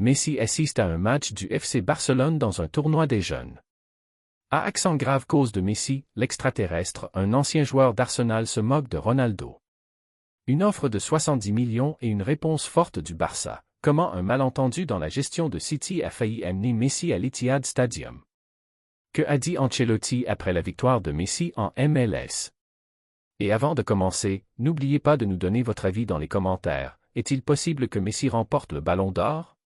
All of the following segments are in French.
Messi assiste à un match du FC Barcelone dans un tournoi des jeunes. À accent grave cause de Messi, l'extraterrestre, un ancien joueur d'Arsenal se moque de Ronaldo. Une offre de 70 millions et une réponse forte du Barça. Comment un malentendu dans la gestion de City a failli amener Messi à l'Etihad Stadium? Que a dit Ancelotti après la victoire de Messi en MLS? Et avant de commencer, n'oubliez pas de nous donner votre avis dans les commentaires. Est-il possible que Messi remporte le Ballon d'Or?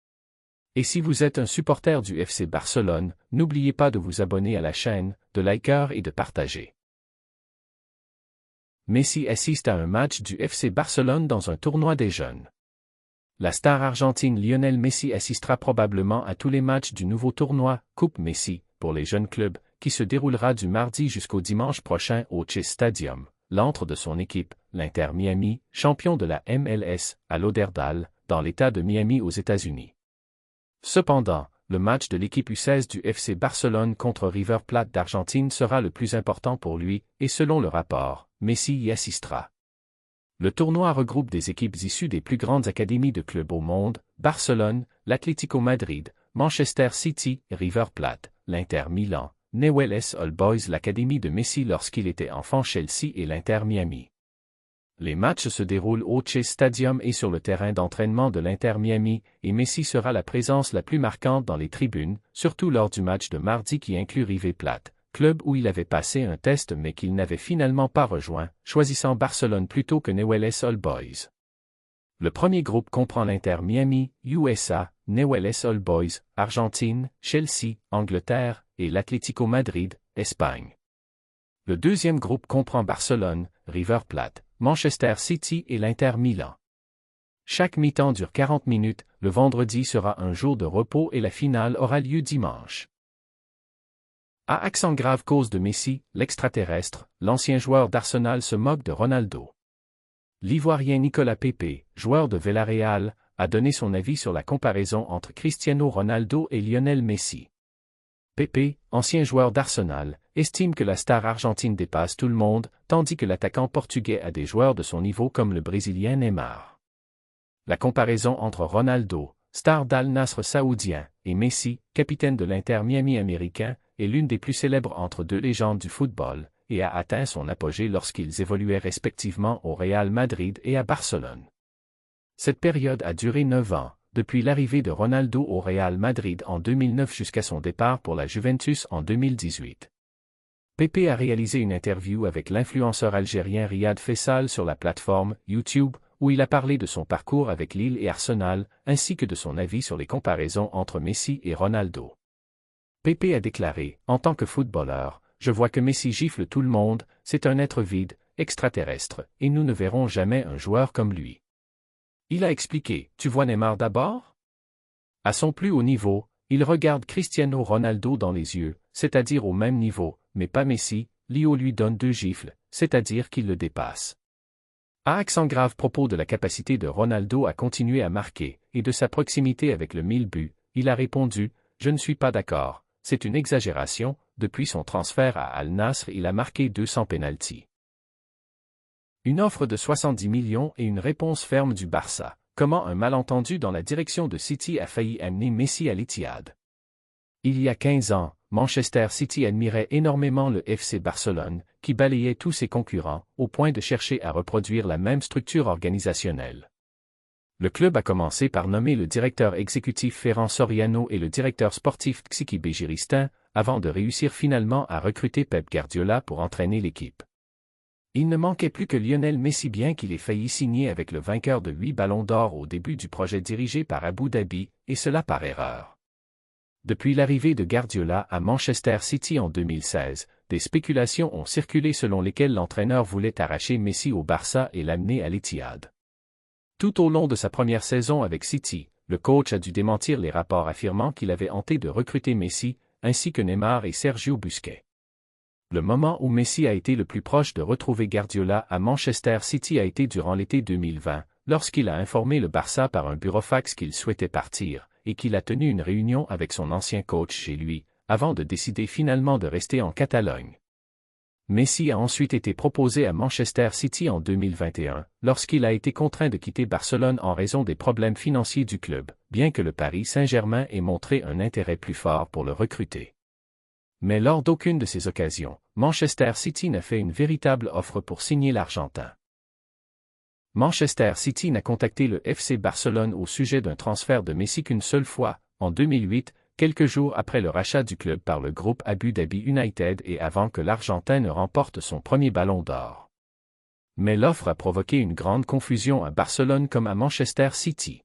Et si vous êtes un supporter du FC Barcelone, n'oubliez pas de vous abonner à la chaîne, de liker et de partager. Messi assiste à un match du FC Barcelone dans un tournoi des jeunes. La star argentine Lionel Messi assistera probablement à tous les matchs du nouveau tournoi Coupe Messi pour les jeunes clubs, qui se déroulera du mardi jusqu'au dimanche prochain au Chase Stadium, l'antre de son équipe, l'Inter Miami, champion de la MLS, à Lauderdale, dans l'État de Miami aux États-Unis. Cependant, le match de l'équipe U16 du FC Barcelone contre River Plate d'Argentine sera le plus important pour lui, et selon le rapport, Messi y assistera. Le tournoi regroupe des équipes issues des plus grandes académies de clubs au monde, Barcelone, l'Atlético Madrid, Manchester City, River Plate, l'Inter Milan, Newell's Old Boys, l'académie de Messi lorsqu'il était enfant, Chelsea et l'Inter Miami. Les matchs se déroulent au Chase Stadium et sur le terrain d'entraînement de l'Inter Miami, et Messi sera la présence la plus marquante dans les tribunes, surtout lors du match de mardi qui inclut River Plate, club où il avait passé un test mais qu'il n'avait finalement pas rejoint, choisissant Barcelone plutôt que Newell's Old Boys. Le premier groupe comprend l'Inter Miami, USA, Newell's Old Boys, Argentine, Chelsea, Angleterre, et l'Atlético Madrid, Espagne. Le deuxième groupe comprend Barcelone, River Plate, Manchester City et l'Inter Milan. Chaque mi-temps dure 40 minutes, le vendredi sera un jour de repos et la finale aura lieu dimanche. À accent grave cause de Messi, l'extraterrestre, l'ancien joueur d'Arsenal se moque de Ronaldo. L'Ivoirien Nicolas Pepe, joueur de Villarreal, a donné son avis sur la comparaison entre Cristiano Ronaldo et Lionel Messi. Pepe, ancien joueur d'Arsenal, estime que la star argentine dépasse tout le monde, tandis que l'attaquant portugais a des joueurs de son niveau comme le Brésilien Neymar. La comparaison entre Ronaldo, star d'Al Nassr saoudien, et Messi, capitaine de l'Inter Miami américain, est l'une des plus célèbres entre deux légendes du football, et a atteint son apogée lorsqu'ils évoluaient respectivement au Real Madrid et à Barcelone. Cette période a duré 9 ans, depuis l'arrivée de Ronaldo au Real Madrid en 2009 jusqu'à son départ pour la Juventus en 2018. Pepe a réalisé une interview avec l'influenceur algérien Riyad Fessal sur la plateforme YouTube, où il a parlé de son parcours avec Lille et Arsenal, ainsi que de son avis sur les comparaisons entre Messi et Ronaldo. Pepe a déclaré, « En tant que footballeur, je vois que Messi gifle tout le monde, c'est un être vide, extraterrestre, et nous ne verrons jamais un joueur comme lui. » Il a expliqué, « Tu vois Neymar d'abord? À son plus haut niveau, il regarde Cristiano Ronaldo dans les yeux, c'est-à-dire au même niveau, mais pas Messi, Léo lui donne 2 gifles, c'est-à-dire qu'il le dépasse. » À accent grave propos de la capacité de Ronaldo à continuer à marquer, et de sa proximité avec le 1000 buts, il a répondu, « Je ne suis pas d'accord, c'est une exagération, depuis son transfert à Al Nassr il a marqué 200 pénaltys. » Une offre de 70 millions et une réponse ferme du Barça. Comment un malentendu dans la direction de City a failli amener Messi à l'Etihad? Il y a 15 ans, Manchester City admirait énormément le FC Barcelone, qui balayait tous ses concurrents, au point de chercher à reproduire la même structure organisationnelle. Le club a commencé par nommer le directeur exécutif Ferran Soriano et le directeur sportif Xique Begiristain, avant de réussir finalement à recruter Pep Guardiola pour entraîner l'équipe. Il ne manquait plus que Lionel Messi, bien qu'il ait failli signer avec le vainqueur de 8 ballons d'or au début du projet dirigé par Abu Dhabi, et cela par erreur. Depuis l'arrivée de Guardiola à Manchester City en 2016, des spéculations ont circulé selon lesquelles l'entraîneur voulait arracher Messi au Barça et l'amener à l'Etihad. Tout au long de sa première saison avec City, le coach a dû démentir les rapports affirmant qu'il avait tenté de recruter Messi, ainsi que Neymar et Sergio Busquets. Le moment où Messi a été le plus proche de retrouver Guardiola à Manchester City a été durant l'été 2020, lorsqu'il a informé le Barça par un burofax qu'il souhaitait partir, et qu'il a tenu une réunion avec son ancien coach chez lui, avant de décider finalement de rester en Catalogne. Messi a ensuite été proposé à Manchester City en 2021, lorsqu'il a été contraint de quitter Barcelone en raison des problèmes financiers du club, bien que le Paris Saint-Germain ait montré un intérêt plus fort pour le recruter. Mais lors d'aucune de ces occasions, Manchester City n'a fait une véritable offre pour signer l'Argentin. Manchester City n'a contacté le FC Barcelone au sujet d'un transfert de Messi qu'une seule fois, en 2008, quelques jours après le rachat du club par le groupe Abu Dhabi United et avant que l'Argentin ne remporte son premier ballon d'or. Mais l'offre a provoqué une grande confusion à Barcelone comme à Manchester City.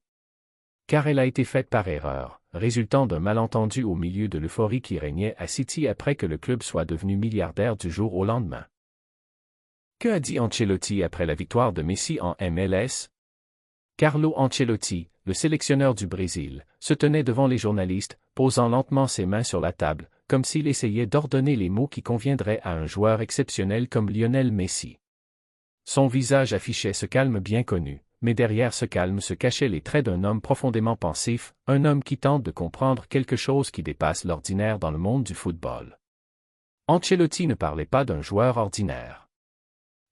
Car elle a été faite par erreur, résultant d'un malentendu au milieu de l'euphorie qui régnait à City après que le club soit devenu milliardaire du jour au lendemain. Que a dit Ancelotti après la victoire de Messi en MLS? Carlo Ancelotti, le sélectionneur du Brésil, se tenait devant les journalistes, posant lentement ses mains sur la table, comme s'il essayait d'ordonner les mots qui conviendraient à un joueur exceptionnel comme Lionel Messi. Son visage affichait ce calme bien connu, mais derrière ce calme se cachaient les traits d'un homme profondément pensif, un homme qui tente de comprendre quelque chose qui dépasse l'ordinaire dans le monde du football. Ancelotti ne parlait pas d'un joueur ordinaire.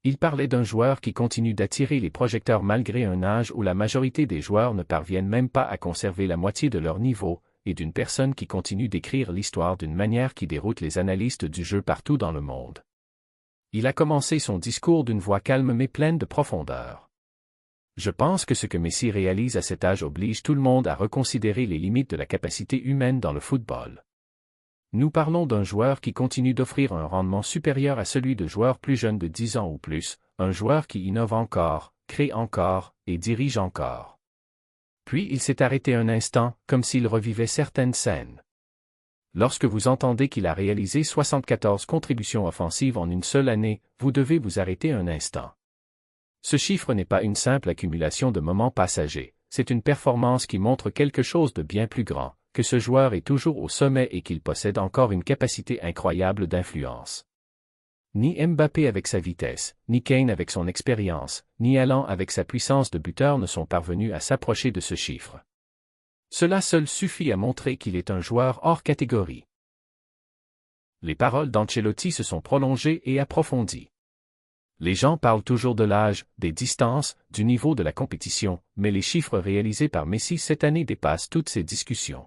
Il parlait d'un joueur qui continue d'attirer les projecteurs malgré un âge où la majorité des joueurs ne parviennent même pas à conserver la moitié de leur niveau, et d'une personne qui continue d'écrire l'histoire d'une manière qui déroute les analystes du jeu partout dans le monde. Il a commencé son discours d'une voix calme mais pleine de profondeur. Je pense que ce que Messi réalise à cet âge oblige tout le monde à reconsidérer les limites de la capacité humaine dans le football. Nous parlons d'un joueur qui continue d'offrir un rendement supérieur à celui de joueurs plus jeunes de 10 ans ou plus, un joueur qui innove encore, crée encore, et dirige encore. Puis il s'est arrêté un instant, comme s'il revivait certaines scènes. Lorsque vous entendez qu'il a réalisé 74 contributions offensives en une seule année, vous devez vous arrêter un instant. Ce chiffre n'est pas une simple accumulation de moments passagers, c'est une performance qui montre quelque chose de bien plus grand, que ce joueur est toujours au sommet et qu'il possède encore une capacité incroyable d'influence. Ni Mbappé avec sa vitesse, ni Kane avec son expérience, ni Haaland avec sa puissance de buteur ne sont parvenus à s'approcher de ce chiffre. Cela seul suffit à montrer qu'il est un joueur hors catégorie. Les paroles d'Ancelotti se sont prolongées et approfondies. Les gens parlent toujours de l'âge, des distances, du niveau de la compétition, mais les chiffres réalisés par Messi cette année dépassent toutes ces discussions.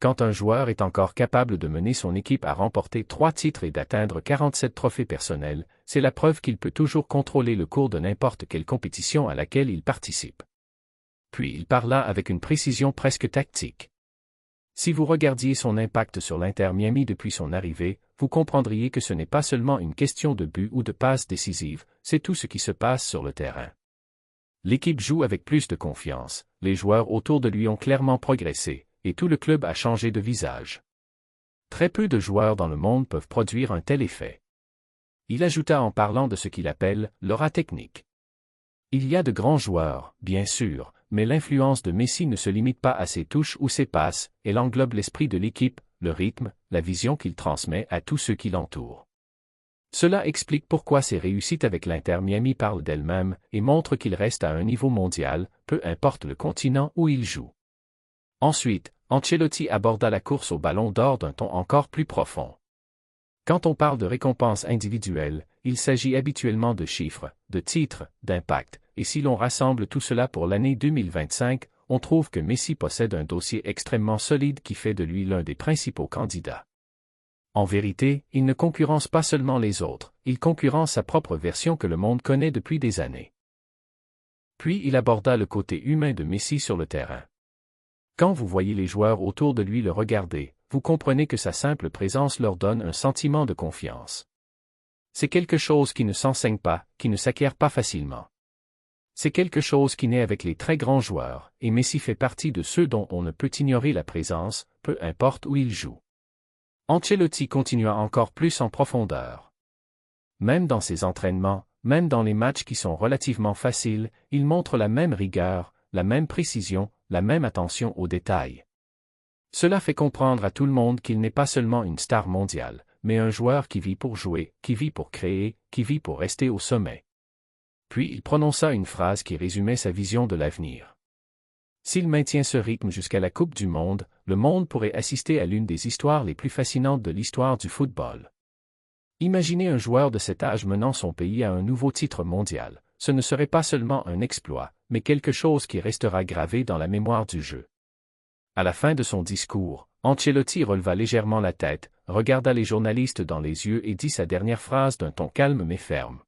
Quand un joueur est encore capable de mener son équipe à remporter 3 titres et d'atteindre 47 trophées personnels, c'est la preuve qu'il peut toujours contrôler le cours de n'importe quelle compétition à laquelle il participe. Puis il parla avec une précision presque tactique. Si vous regardiez son impact sur l'Inter Miami depuis son arrivée, vous comprendriez que ce n'est pas seulement une question de but ou de passe décisive, c'est tout ce qui se passe sur le terrain. L'équipe joue avec plus de confiance, les joueurs autour de lui ont clairement progressé, et tout le club a changé de visage. Très peu de joueurs dans le monde peuvent produire un tel effet. Il ajouta en parlant de ce qu'il appelle l'aura technique. Il y a de grands joueurs, bien sûr, mais l'influence de Messi ne se limite pas à ses touches ou ses passes, elle englobe l'esprit de l'équipe, le rythme, la vision qu'il transmet à tous ceux qui l'entourent. Cela explique pourquoi ses réussites avec l'Inter Miami parlent d'elles-mêmes et montrent qu'il reste à un niveau mondial, peu importe le continent où il joue. Ensuite, Ancelotti aborda la course au ballon d'or d'un ton encore plus profond. Quand on parle de récompenses individuelles, il s'agit habituellement de chiffres, de titres, d'impact, et si l'on rassemble tout cela pour l'année 2025, on trouve que Messi possède un dossier extrêmement solide qui fait de lui l'un des principaux candidats. En vérité, il ne concurrence pas seulement les autres, il concurrence sa propre version que le monde connaît depuis des années. Puis il aborda le côté humain de Messi sur le terrain. Quand vous voyez les joueurs autour de lui le regarder, vous comprenez que sa simple présence leur donne un sentiment de confiance. C'est quelque chose qui ne s'enseigne pas, qui ne s'acquiert pas facilement. C'est quelque chose qui naît avec les très grands joueurs, et Messi fait partie de ceux dont on ne peut ignorer la présence, peu importe où il joue. Ancelotti continua encore plus en profondeur. Même dans ses entraînements, même dans les matchs qui sont relativement faciles, il montre la même rigueur, la même précision, la même attention aux détails. Cela fait comprendre à tout le monde qu'il n'est pas seulement une star mondiale, mais un joueur qui vit pour jouer, qui vit pour créer, qui vit pour rester au sommet. Puis il prononça une phrase qui résumait sa vision de l'avenir. S'il maintient ce rythme jusqu'à la Coupe du Monde, le monde pourrait assister à l'une des histoires les plus fascinantes de l'histoire du football. Imaginez un joueur de cet âge menant son pays à un nouveau titre mondial. Ce ne serait pas seulement un exploit, mais quelque chose qui restera gravé dans la mémoire du jeu. À la fin de son discours, Ancelotti releva légèrement la tête, regarda les journalistes dans les yeux et dit sa dernière phrase d'un ton calme mais ferme.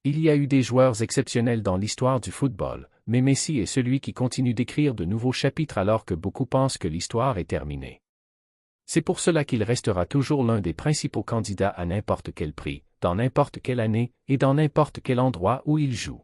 Il y a eu des joueurs exceptionnels dans l'histoire du football, mais Messi est celui qui continue d'écrire de nouveaux chapitres alors que beaucoup pensent que l'histoire est terminée. C'est pour cela qu'il restera toujours l'un des principaux candidats à n'importe quel prix, dans n'importe quelle année et dans n'importe quel endroit où il joue.